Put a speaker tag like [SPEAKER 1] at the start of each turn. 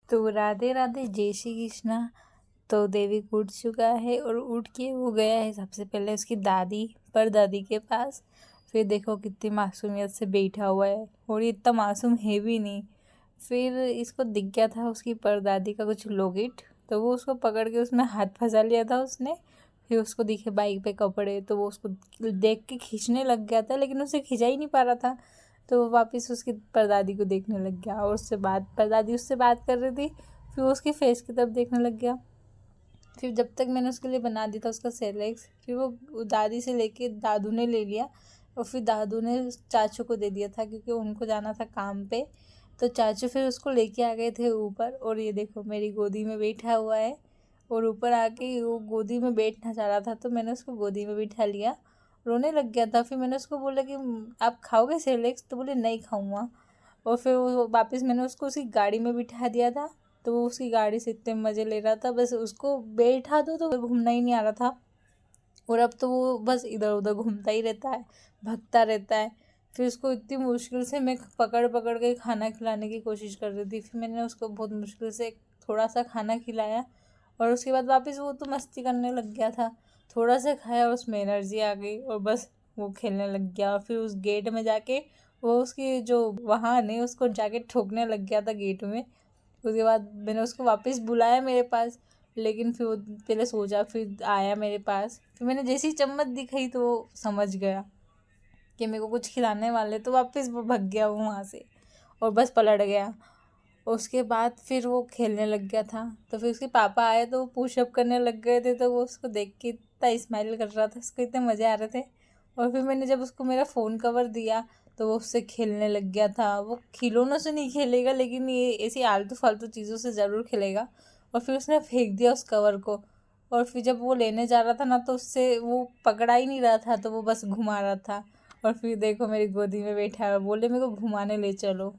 [SPEAKER 1] तो राधे राधे, जय श्री कृष्णा। तो देविक उठ चुका है और उठ के वो गया है सबसे पहले उसकी दादी परदादी के पास। फिर देखो कितनी मासूमियत से बैठा हुआ है, और ये इतना मासूम है भी नहीं। फिर इसको दिख गया था उसकी परदादी का कुछ लॉकेट, तो वो उसको पकड़ के उसमें हाथ फंसा लिया था उसने। फिर उसको दिखे बाइक पे कपड़े, तो वो उसको देख के खींचने लग गया था, लेकिन उसे खींचा ही नहीं पा रहा था। तो वो वापस उसकी परदादी को देखने लग गया, और उससे बात परदादी उससे बात कर रही थी। फिर वो उसकी फेस की तरफ देखने लग गया। फिर जब तक मैंने उसके लिए बना दिया था उसका सेरेलेक्स, फिर वो दादी से लेके दादू ने ले लिया, और फिर दादू ने चाचू को दे दिया था क्योंकि उनको जाना था काम पे। तो चाचू फिर उसको लेके आ गए थे ऊपर, और ये देखो मेरी गोदी में बैठा हुआ है। और ऊपर आके वो गोदी में बैठना चाह रहा था, तो मैंने उसको गोदी में बिठा लिया। रोने लग गया था। फिर मैंने उसको बोला कि आप खाओगे सेरेलेक्स?" तो बोले नहीं खाऊंगा। और फिर वो वापस मैंने उसको उसकी गाड़ी में बिठा दिया था। तो वो उसकी गाड़ी से इतने मज़े ले रहा था, बस उसको बैठा दो तो घूमना ही नहीं आ रहा था। और अब तो वो बस इधर उधर घूमता ही रहता है, भगता रहता है। फिर उसको इतनी मुश्किल से मैं पकड़ पकड़ के खाना खिलाने की कोशिश कर रही थी। फिर मैंने उसको बहुत मुश्किल से थोड़ा सा खाना खिलाया, और उसके बाद वापस वो तो मस्ती करने लग गया था। थोड़ा सा खाया और उसमें एनर्जी आ गई, और बस वो खेलने लग गया। और फिर उस गेट में जाके वो उसकी जो वहाँ नहीं उसको जाके ठोकने लग गया था गेट में। उसके बाद मैंने उसको वापस बुलाया मेरे पास, लेकिन फिर वो पहले सो जा, फिर आया मेरे पास। फिर मैंने जैसी चम्मच दिखाई तो वो समझ गया कि मेरे को कुछ खिलाने वाले, तो वापस वो भग गया वो वहाँ से, और बस पलट गया। उसके बाद फिर वो खेलने लग गया था। तो फिर उसके पापा आए तो वो पुशअप करने लग गए थे, तो वो उसको देख के इतना स्माइल कर रहा था, उसको इतने मज़े आ रहे थे। और फिर मैंने जब उसको मेरा फ़ोन कवर दिया, तो वो उससे खेलने लग गया था। वो खिलौनों से नहीं खेलेगा, लेकिन ये ऐसी आलतू फालतू चीज़ों से ज़रूर खेलेगा। और फिर उसने फेंक दिया उस कवर को। और फिर जब वो लेने जा रहा था ना, तो उससे वो पकड़ा ही नहीं रहा था, तो वो बस घुमा रहा था। और फिर देखो मेरी गोदी में बैठा है, बोले मेरे को घुमाने ले चलो।